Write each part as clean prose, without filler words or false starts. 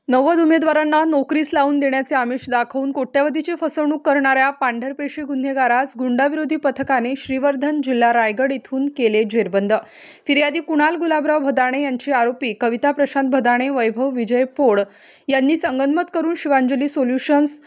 90 उमेदवारांना नोकरीस लावून देण्याचे आमिष दाखवून कोट्यवधीची फसवणूक करणाऱ्या पांढरपेशी गुन्हेगारास गुंडाविरोधी पथकाने श्रीवर्धन जिल्हा रायगड येथून केले जेरबंद। फिर्यादी कुणाल गुलाबराव भदाणे यांची आरोपी कविता प्रशांत भदाणे, वैभव विजय पोळ यांनी संगनमत करून शिवांजली सोल्युशन्स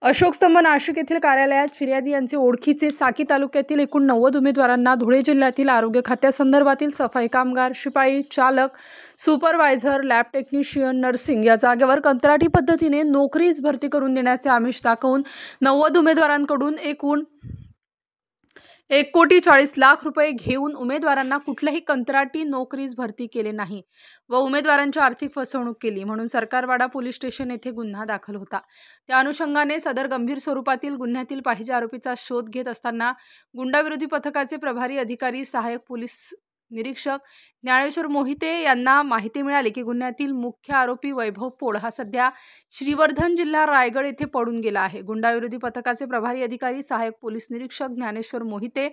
अशोकस्तंभ नाशिक येथील कार्यालयात फिर्यादी यांचे ओळखीचे साकी तालुक्यातील एकूण 90 उमेदवारांना धुळे जिल्ह्यातील आरोग्य खात्यासंदर्भातील सफाई कामगार, शिपाई, चालक, सुपरवायझर, लॅब टेक्निशियन, नर्सिंग या जागेवर कंत्राटी पद्धतीने नोकरीस भरती करून देण्याचे आमिष दाखवून 90 उमेदवारांकडून एकूण 1,40,00,000 रुपये घेऊन उमेदवारांना कुठल्याही कंत्राटी नोकरीस भरती केले नाही व उमेदवारांची आर्थिक फसवणूक केली म्हणून सरकारवाडा पोलीस स्टेशन येथे गुन्हा दाखल होता। त्या अनुषंगाने सदर गंभीर स्वरूपातील गुन्ह्यातील पाहिजे आरोपीचा शोध घेत असताना गुंडाविरोधी पथकाचे प्रभारी अधिकारी सहाय्यक पोलीस निरीक्षक ज्ञानेश्वर मोहिते यांना माहिती मिळाली की गुन्ह्यातील मुख्य आरोपी वैभव पोळ हा सध्या श्रीवर्धन जिल्हा रायगड येथे पडून गेला आहे। गुंडाविरोधी पथकाचे प्रभारी अधिकारी सहाय्यक पोलीस निरीक्षक ज्ञानेश्वर मोहिते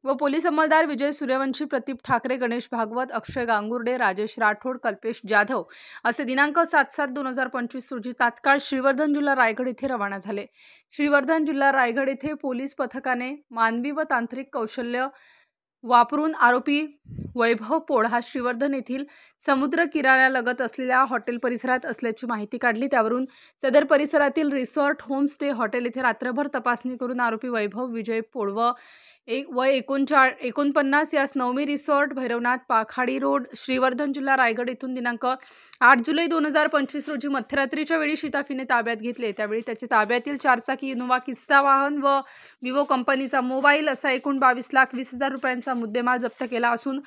व पोलीस अंमलदार विजय सूर्यवंशी, प्रदीप ठाकरे, गणेश भागवत, अक्षय गांगुर्डे, राजेश राठोड, कल्पेश जाधव असे दिनांक 7/7/2025 रोजी तात्काळ श्रीवर्धन जिल्हा रायगड येथे रवाना झाले। श्रीवर्धन जिल्हा रायगड येथे पोलीस पथकाने मानवी व तांत्रिक कौशल्य वापरून आरोपी वैभव पोळ हा श्रीवर्धन येथील समुद्र किनाऱ्यालगत असलेल्या हॉटेल परिसरात असल्याची माहिती काढली। त्यावरून सदर परिसरातील रिसॉर्ट, होमस्टे, हॉटेल येथे रात्रभर तपासणी करून आरोपी वैभव विजय पोळ व 49 यास नवमी रिसॉर्ट, भैरवनाथ, पाखाडी रोड, श्रीवर्धन जिल्हा रायगड येथून दिनांक 8 जुलै 2025 रोजी मध्यरात्रीच्या वेळी शिताफीने ताब्यात घेतले। त्यावेळी त्याचे ताब्यातील 4 चाकी इनोवा क्रिस्टा वाहन व विवो कंपनीचा मोबाईल असा एकूण 22,20,000 रुपयांचा मुद्देमाल जप्त केला असून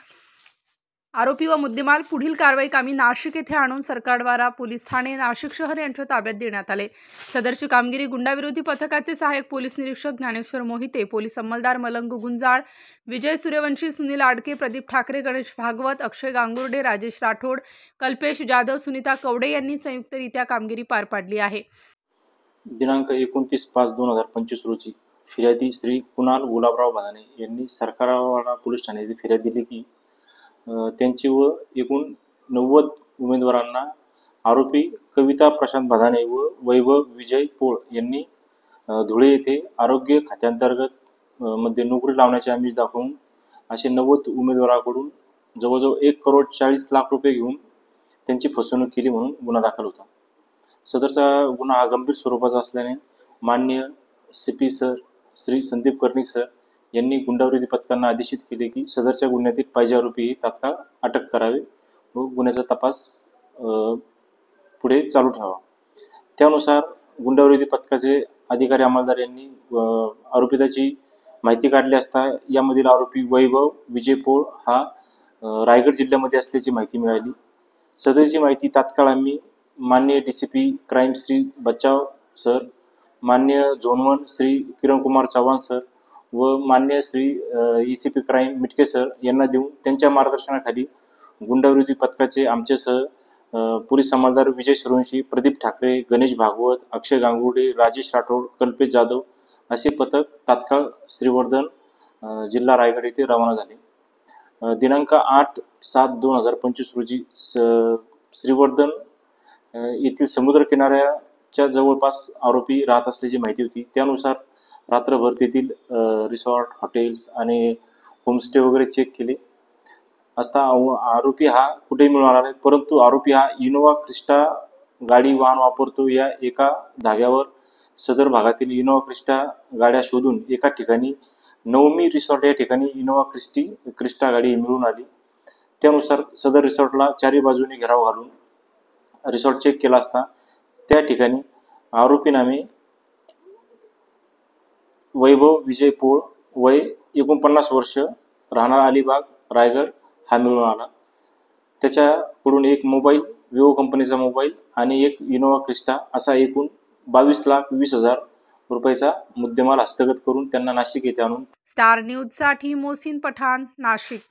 आरोपी व मुद्देमाल पुढील कारवाई कामी नाशिक येथे आणून सरकारवाडा पोलीस ठाणे नाशिक शहर यांच्या ताब्यात देण्यात आले। सदरची कामगिरी गुंडाविरोधी पथकाचे सहाय्यक पोलीस निरीक्षक ज्ञानेश्वर मोहिते, पोलीस अंमलदार मलंग गुंजाळ, विजय सूर्यवंशी, सुनील आडके, प्रदीप ठाकरे, गणेश भागवत, अक्षय गांगुर्डे, राजेश राठोड, कल्पेश जाधव, सुनीता कवडे यांनी संयुक्तरित्या कामगिरी पार पाडली आहे। दिनांक 29/5/2025 रोजी फिर्यादी श्री कुणाल गुलाबराव भदाणे यांनी सरकारवाडा पोलीस ठाणे येथे फिर्याद दिली की त्यांची व एकूण 90 उमेदवारांना आरोपी कविता प्रशांत भदाणे व वैभव विजय पोळ यांनी धुळे येथे आरोग्य खात्यांतर्गत मध्ये नोकरी लावण्याचे आमिष दाखवून असे 90 उमेदवारांकडून जवळजवळ 1,40,00,000 रुपये घेऊन त्यांची फसवणूक केली म्हणून गुन्हा दाखल होता। सदरचा गुन्हा हा गंभीर स्वरूपाचा असल्याने माननीय CP sir Shri Sandeep Karnik sir यांनी गुंडाविरोधी पथकांना आदेशित केले की सदरच्या गुन्ह्यातील पाहिजे आरोपी तात्काळ अटक करावे व गुन्ह्याचा तपास पुढे चालू ठेवावा। त्यानुसार गुंडाविरोधी पथकाचे अधिकारी अंमलदार यांनी आरोपिताची माहिती काढली असता यामधील आरोपी वैभव विजय पोळ हा रायगड जिल्ह्यामध्ये असल्याची माहिती मिळाली। सदरची माहिती तात्काळ आम्ही माननीय DCP क्राईम श्री बचाव सर, माननीय झोन 1 श्री किरण कुमार चव्हाण सर व मान्य Shri ECP crime Mitke sir यांना देऊन त्यांच्या मार्गदर्शनाखाली गुंडाविरोधी पथकाचे आमच्यासह पोलीस अंमलदार विजय सूर्यवंशी, प्रदीप ठाकरे, गणेश भागवत, अक्षय गांगुर्डे, राजेश राठोड, कल्पेश जाधव असे पथक तात्काळ श्रीवर्धन जिल्हा रायगड येथे रवाना झाले। दिनांक 8/7/2025 रोजी श्रीवर्धन येथील समुद्र किनाऱ्याच्या जवळपास आरोपी राहत असल्याची माहिती होती। त्यानुसार रात्रभर तेथील रिसॉर्ट, हॉटेल्स आणि होमस्टे वगैरे चेक केले असता आरोपी हा कुठेही मिळून आला नाही, परंतु आरोपी हा इनोवा क्रिस्टा गाडी वाहन वापरतो या एका धाग्यावर सदर भागातील इनोवा क्रिस्टा गाड्या शोधून एका ठिकाणी नवमी रिसॉर्ट या ठिकाणी इनोवा क्रिस्टा गाडी मिळून आली। त्यानुसार सदर रिसॉर्टला चारी बाजूने घेराव घालून रिसॉर्ट चेक केला असता त्या ठिकाणी आरोपी नामे वैभव विजय पोळ वय 49 वर्ष, राहणार अलिबाग रायगड हा मिळून आला। त्याच्याकडून एक मोबाईल, विवो कंपनीचा मोबाईल आणि एक इनोवा क्रिस्टा असा एकूण 22,20,000 रुपयाचा मुद्देमाल हस्तगत करून त्यांना नाशिक येथे आणून स्टार न्यूज साठी मोहसिन पठाण, नाशिक।